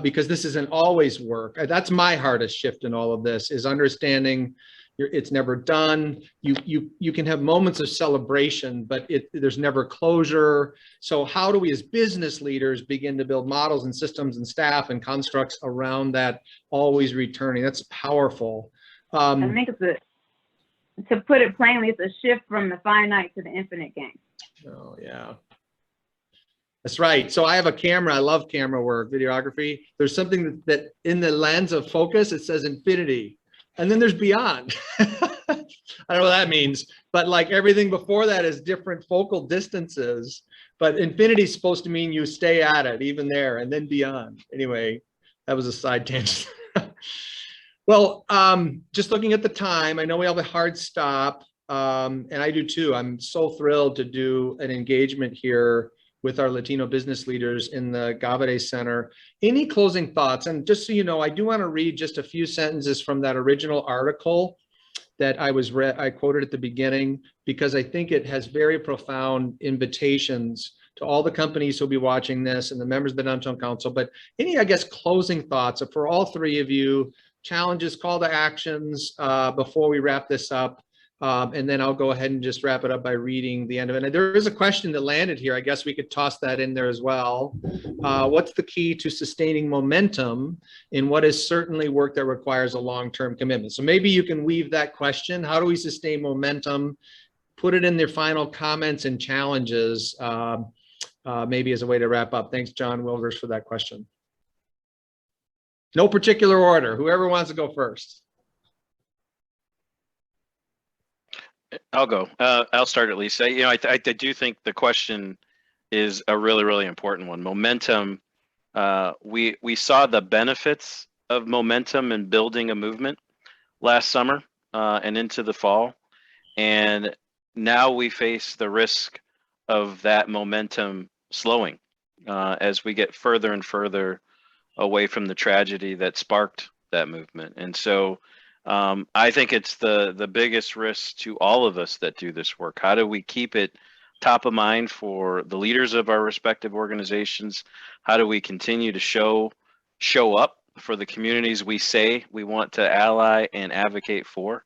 because this isn't always work. That's my hardest shift in all of this, is understanding it's never done. You can have moments of celebration, but there's never closure. So how do we as business leaders begin to build models and systems and staff and constructs around that always returning? That's powerful. I think to put it plainly, it's a shift from the finite to the infinite game. Oh yeah, that's right. So I have a camera. I love camera work, videography. There's something that in the lens of focus, it says infinity. And then there's beyond. I don't know what that means, but like everything before that is different focal distances. But infinity is supposed to mean you stay at it, even there, and then beyond. Anyway, that was a side tangent. Well, just looking at the time, I know we have a hard stop, and I do too. I'm so thrilled to do an engagement here with our Latino business leaders in the Gavade Center. Any closing thoughts? And just so you know, I do want to read just a few sentences from that original article that I quoted at the beginning, because I think it has very profound invitations to all the companies who'll be watching this and the members of the Downtown Council. But any, I guess, closing thoughts for all three of you, challenges, call to actions before we wrap this up. And then I'll go ahead and just wrap it up by reading the end of it. And there is a question that landed here. I guess we could toss that in there as well. What's the key to sustaining momentum in what is certainly work that requires a long-term commitment? So maybe you can weave that question. How do we sustain momentum? Put it in their final comments and challenges, maybe as a way to wrap up. Thanks, John Wilders, for that question. No particular order. Whoever wants to go first. I'll go. I'll start at least. I do think the question is a really, really important one. Momentum. We saw the benefits of momentum in building a movement last summer and into the fall, and now we face the risk of that momentum slowing as we get further and further away from the tragedy that sparked that movement. And so I think it's the biggest risk to all of us that do this work. How do we keep it top of mind for the leaders of our respective organizations? How do we continue to show up for the communities we say we want to ally and advocate for?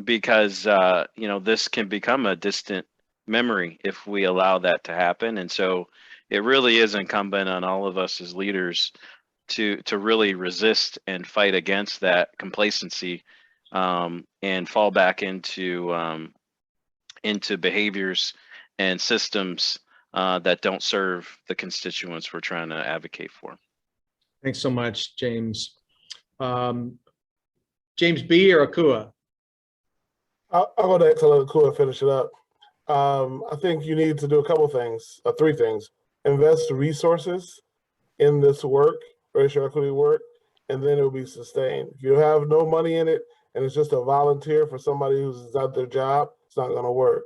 Because this can become a distant memory if we allow that to happen. And so it really is incumbent on all of us as leaders to really resist and fight against that complacency and fall back into behaviors and systems that don't serve the constituents we're trying to advocate for. Thanks so much, James. James B. or Akua? I'll go next. I'll let Akua finish it up. I think you need to do a couple things, three things. Invest resources in this work, racial equity work, and then it will be sustained. If you have no money in it and it's just a volunteer for somebody who's out their job, it's not going to work.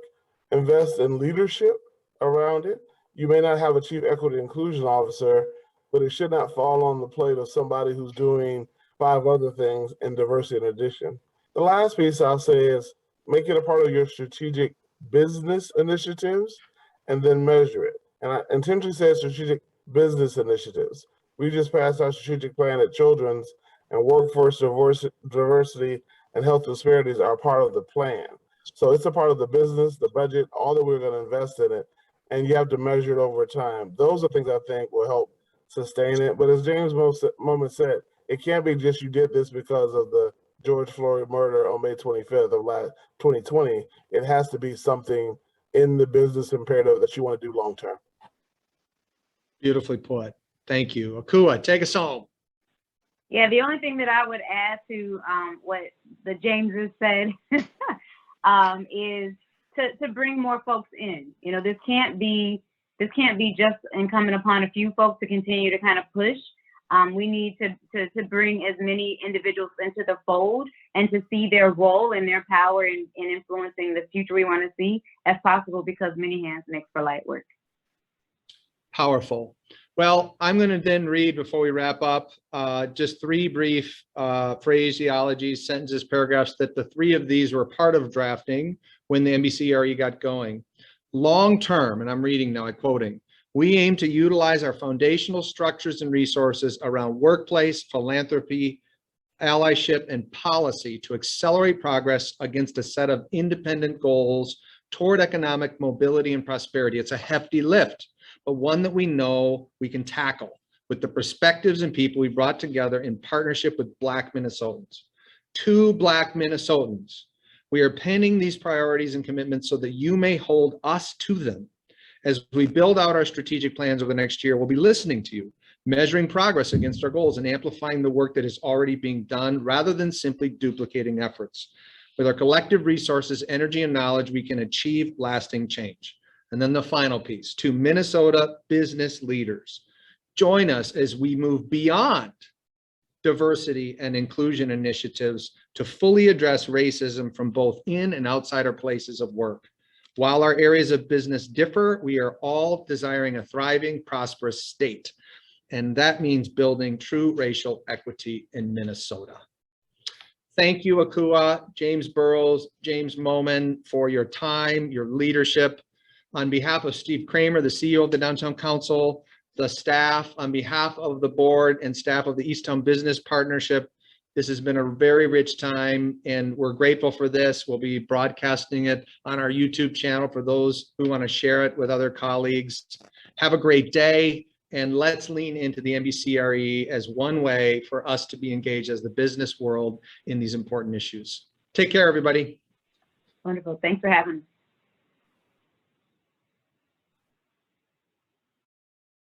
Invest in leadership around it. You may not have a chief equity inclusion officer, but it should not fall on the plate of somebody who's doing 5 other things in diversity and addition. The last piece I'll say is make it a part of your strategic business initiatives and then measure it. And I intentionally said strategic business initiatives. We just passed our strategic plan at Children's, and workforce diversity and health disparities are part of the plan. So it's a part of the business, the budget, all that we're going to invest in it, and you have to measure it over time. Those are things I think will help sustain it. But as James Moment said, it can't be just you did this because of the George Floyd murder on May 25th of 2020. It has to be something in the business imperative that you want to do long term. Beautifully put. Thank you. Akua, take us home. Yeah, the only thing that I would add to what the Jameses said is to bring more folks in. You know, this can't be just incumbent upon a few folks to continue to kind of push. We need to bring as many individuals into the fold and to see their role and their power in influencing the future we want to see as possible, because many hands make for light work. Powerful. Well, I'm going to then read, before we wrap up, just 3 brief phraseologies, sentences, paragraphs that the 3 of these were part of drafting when the NBCRE got going. Long term, and I'm reading now, I'm quoting, we aim to utilize our foundational structures and resources around workplace, philanthropy, allyship, and policy to accelerate progress against a set of independent goals toward economic mobility and prosperity. It's a hefty lift, but one that we know we can tackle with the perspectives and people we brought together in partnership with Black Minnesotans. 2 Black Minnesotans. We are penning these priorities and commitments so that you may hold us to them. As we build out our strategic plans over the next year, we'll be listening to you, measuring progress against our goals and amplifying the work that is already being done rather than simply duplicating efforts. With our collective resources, energy, and knowledge, we can achieve lasting change. And then the final piece, to Minnesota business leaders, join us as we move beyond diversity and inclusion initiatives to fully address racism from both in and outside our places of work. While our areas of business differ, we are all desiring a thriving, prosperous state. And that means building true racial equity in Minnesota. Thank you, Akua, James Burrows, James Moment, for your time, your leadership. On behalf of Steve Kramer, the CEO of the Downtown Council, the staff, on behalf of the board and staff of the Easttown Business Partnership, this has been a very rich time, and we're grateful for this. We'll be broadcasting it on our YouTube channel for those who want to share it with other colleagues. Have a great day, and let's lean into the NBCRE as one way for us to be engaged as the business world in these important issues. Take care, everybody. Wonderful. Thanks for having me.